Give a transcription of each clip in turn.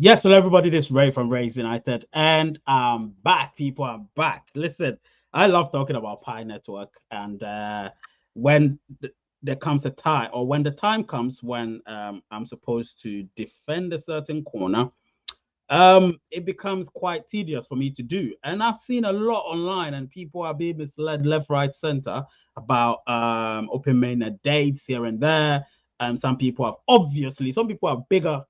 Yes, hello everybody, this is Ray from Rays United, and I'm back, people. I'm back. Listen, I love talking about Pi Network, and when there comes a time, or when the time comes when I'm supposed to defend a certain corner, it becomes quite tedious for me to do. And I've seen a lot online, and people are being misled left, right, center about open mainnet dates here and there. Some people have obviously, some people have bigger,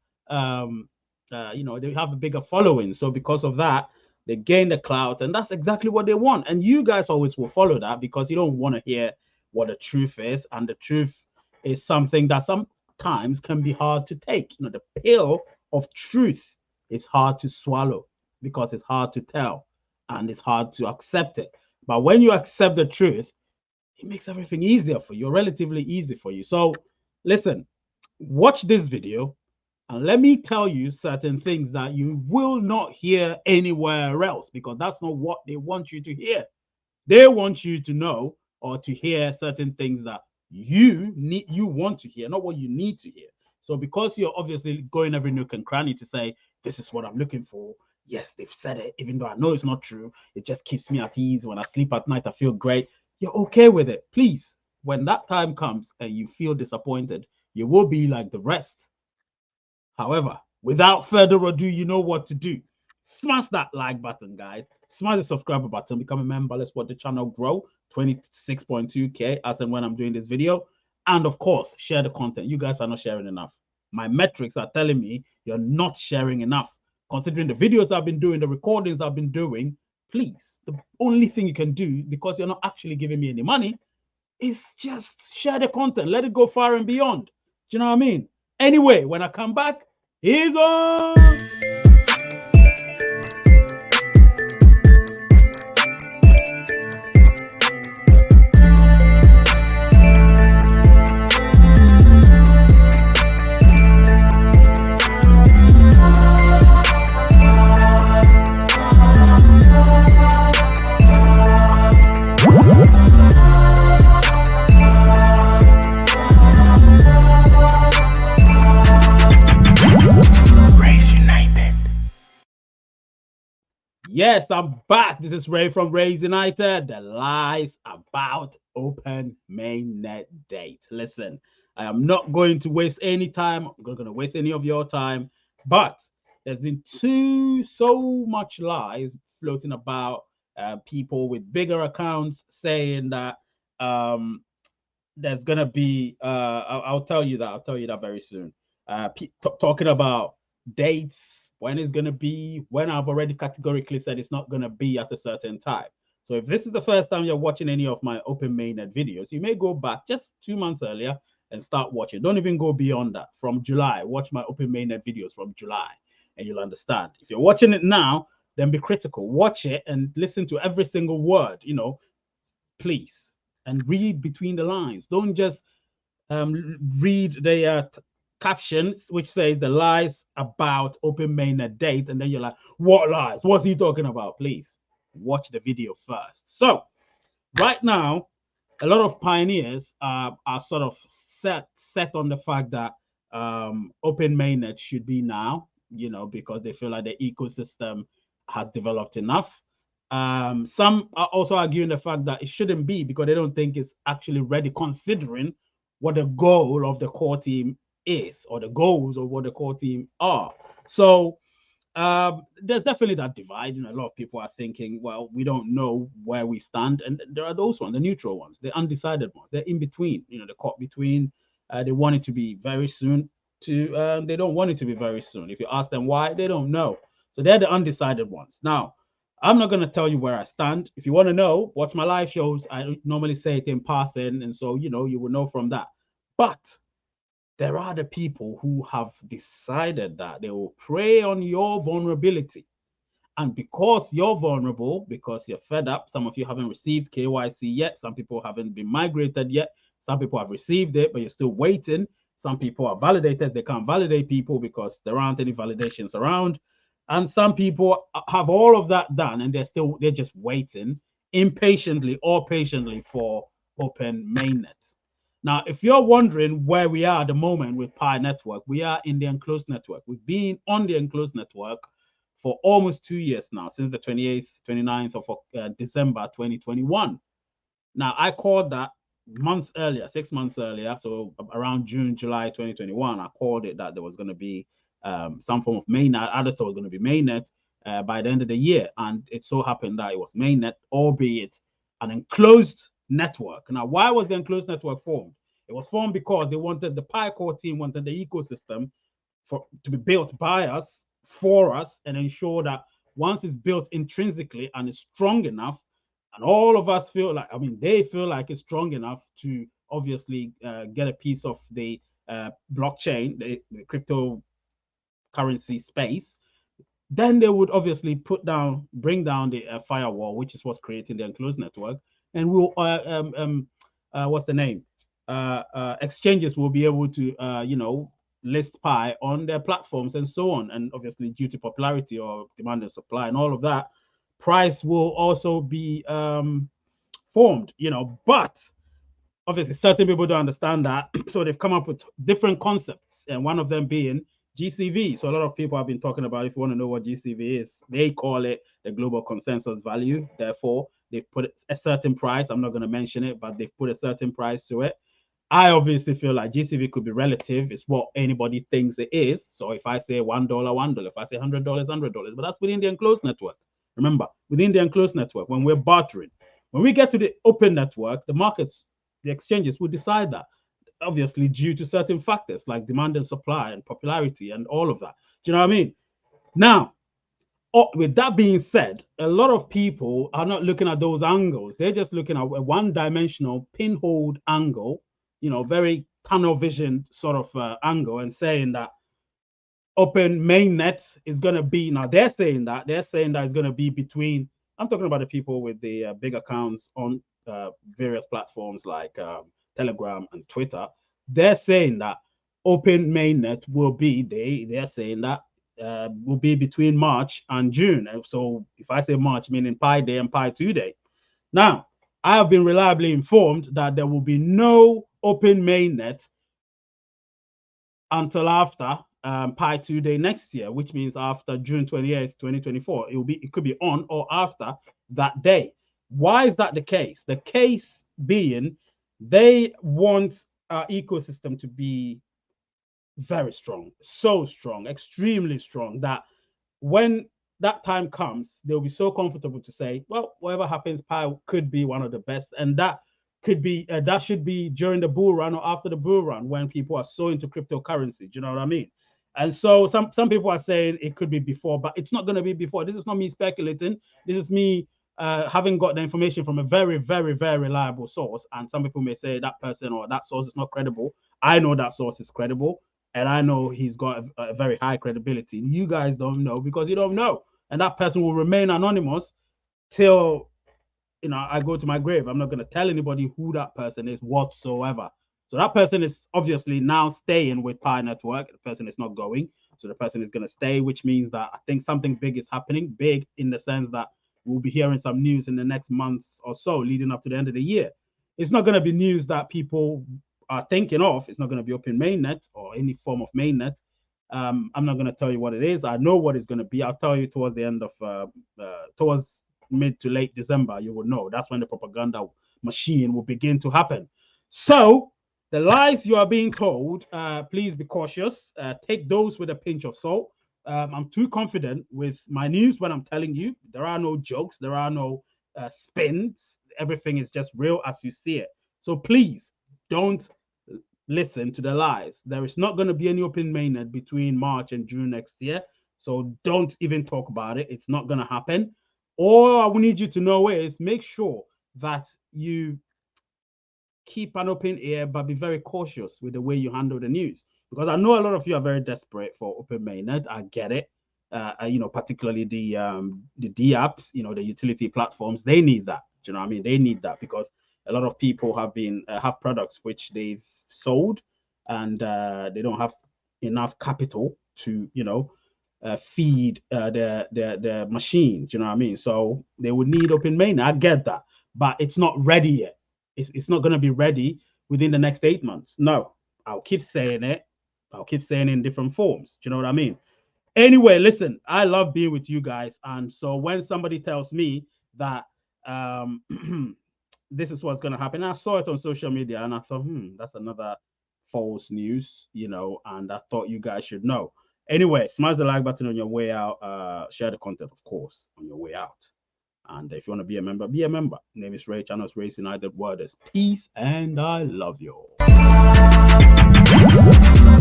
they have a bigger following. So because of that, they gain the clout, and that's exactly what they want. And you guys always will follow that because you don't want to hear what the truth is, and the truth is something that sometimes can be hard to take. The pill of truth is hard to swallow because it's hard to tell and it's hard to accept it. But when you accept the truth, it makes everything easier for you, relatively easy for you. So listen, watch this video and let me tell you certain things that you will not hear anywhere else because that's not what they want you to hear. They want you to know or to hear certain things that you want to hear, not what you need to hear. So because you're obviously going every nook and cranny to say, this is what I'm looking for. Yes, they've said it, even though I know it's not true. It just keeps me at ease. When I sleep at night, I feel great. You're okay with it. Please, when that time comes and you feel disappointed, you will be like the rest. However, without further ado, you know what to do. Smash that like button, guys. Smash the subscribe button. Become a member. Let's watch the channel grow 26.2K as and when I'm doing this video. And of course, share the content. You guys are not sharing enough. My metrics are telling me you're not sharing enough. Considering the videos I've been doing, the recordings I've been doing, please, the only thing you can do, because you're not actually giving me any money, is just share the content. Let it go far and beyond. Do you know what I mean? Anyway, when I come back, he's on. Yes, I'm back. This is Ray from Rays United. The lies about open mainnet date. Listen, I am not going to waste any time. I'm not going to waste any of your time. But there's been so much lies floating about. People with bigger accounts saying that there's gonna be. I'll tell you that. I'll tell you that very soon. Talking about dates, when it's going to be, when I've already categorically said it's not going to be at a certain time. So if this is the first time you're watching any of my open mainnet videos, you may go back just 2 months earlier and start watching. Don't even go beyond that. From July, watch my open mainnet videos from July and you'll understand. If you're watching it now, then be critical. Watch it and listen to every single word, please. And read between the lines. Don't just read the captions which says the lies about open mainnet date, and then you're like, what lies? What's he talking about? Please watch the video first. So right now, a lot of pioneers are sort of set on the fact that open mainnet should be now, because they feel like the ecosystem has developed enough. Some are also arguing the fact that it shouldn't be because they don't think it's actually ready, considering what the goal of the core team is, or the goals of what the core team are. So there's definitely that divide. A lot of people are thinking, well, we don't know where we stand. And there are those ones, the neutral ones, the undecided ones. They're in between, the caught between. They want it to be very soon to they don't want it to be very soon. If you ask them why, they don't know. So they're the undecided ones. Now, I'm not going to tell you where I stand. If you want to know, watch my live shows. I normally say it in passing. And so, you will know from that. But there are the people who have decided that they will prey on your vulnerability. And because you're vulnerable, because you're fed up, some of you haven't received KYC yet. Some people haven't been migrated yet. Some people have received it, but you're still waiting. Some people are validated. They can't validate people because there aren't any validations around. And some people have all of that done, and they're just waiting impatiently or patiently for open mainnet. Now, if you're wondering where we are at the moment with Pi Network, we are in the enclosed network. We've been on the enclosed network for almost 2 years now, since the 28th, 29th of December 2021. Now, I called that months earlier, 6 months earlier, so around June, July 2021, I called it that there was going to be some form of mainnet. Others thought it was going to be mainnet by the end of the year. And it so happened that it was mainnet, albeit an enclosed network. Now, why was the enclosed network formed? It was formed because they wanted, the Pi core team wanted the ecosystem to be built by us, for us, and ensure that once it's built intrinsically and is strong enough, and all of us feel like, I mean, they feel like it's strong enough to obviously get a piece of the blockchain, the cryptocurrency space, then they would obviously bring down the firewall, which is what's creating the enclosed network, and we'll what's the name? Exchanges will be able to list Pi on their platforms and so on, and obviously due to popularity or demand and supply and all of that, price will also be formed. But obviously certain people don't understand that, so they've come up with different concepts, and one of them being GCV. So a lot of people have been talking about, if you want to know what GCV is, they call it the global consensus value. Therefore, they've put a certain price. I'm not going to mention it, but they've put a certain price to it. I obviously feel like GCV could be relative. It's what anybody thinks it is. So if I say $1, $1. If I say $100, $100. But that's within the enclosed network. Remember, within the enclosed network, when we're bartering, when we get to the open network, the markets, the exchanges will decide that, obviously due to certain factors like demand and supply and popularity and all of that. Do you know what I mean? Now, with that being said, a lot of people are not looking at those angles. They're just looking at a one-dimensional pinhole angle, very tunnel vision sort of angle, and saying that open mainnet is going to be, now they're saying that it's going to be between, I'm talking about the people with the big accounts on various platforms like Telegram and Twitter. They're saying that open mainnet will be, they're saying that will be between March and June. So if I say March, meaning Pi Day and Pi 2 Day. Now, I have been reliably informed that there will be no open mainnet until after Pi 2 Day next year, which means after June 28th, 2024. It could be on or after that day. Why is that the case? The case being, they want our ecosystem to be very strong, so strong, extremely strong, that when that time comes, they'll be so comfortable to say, well, whatever happens, Pi could be one of the best. And that could be, that should be during the bull run or after the bull run, when people are so into cryptocurrency. Do you know what I mean? And so some people are saying it could be before, but it's not going to be before. This is not me speculating. This is me having got the information from a very, very, very reliable source. And some people may say that person or that source is not credible. I know that source is credible, and I know he's got a very high credibility. You guys don't know because you don't know, and that person will remain anonymous till I go to my grave. I'm not going to tell anybody who that person is whatsoever. So that person is obviously now staying with Pi Network. The person is not going, so the person is going to stay, which means that I think something big is happening. Big in the sense that we'll be hearing some news in the next month or so, leading up to the end of the year. It's not going to be news that people are thinking of. It's not going to be open mainnet or any form of mainnet. I'm not going to tell you what it is. I know what it's going to be. I'll tell you towards the end of towards mid to late December. You will know. That's when the propaganda machine will begin to happen. So the lies you are being told, please be cautious. Take those with a pinch of salt. I'm too confident with my news when I'm telling you. There are no jokes. There are no spins. Everything is just real as you see it. So please don't listen to the lies. There is not going to be any open mainnet between March and June next year. So don't even talk about it. It's not going to happen. All I will need you to know is make sure that you keep an open ear, but be very cautious with the way you handle the news. Because I know a lot of you are very desperate for open mainnet. I get it. Particularly the D apps, the utility platforms, they need that. Do you know what I mean? They need that because a lot of people have products which they've sold, and they don't have enough capital to feed their machine. Do you know what I mean? So they would need open mainnet. I get that, but it's not ready yet. It's not going to be ready within the next 8 months. No, I'll keep saying it. I'll keep saying it in different forms. Do you know what I mean? Anyway, listen, I love being with you guys. And so when somebody tells me that this is what's going to happen, I saw it on social media and I thought, that's another false news, and I thought you guys should know. Anyway, smash the like button on your way out. Share the content, of course, on your way out. And if you want to be a member, be a member. Name is Ray. Channel is Race United. Word is peace, and I love you all.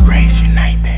Race United.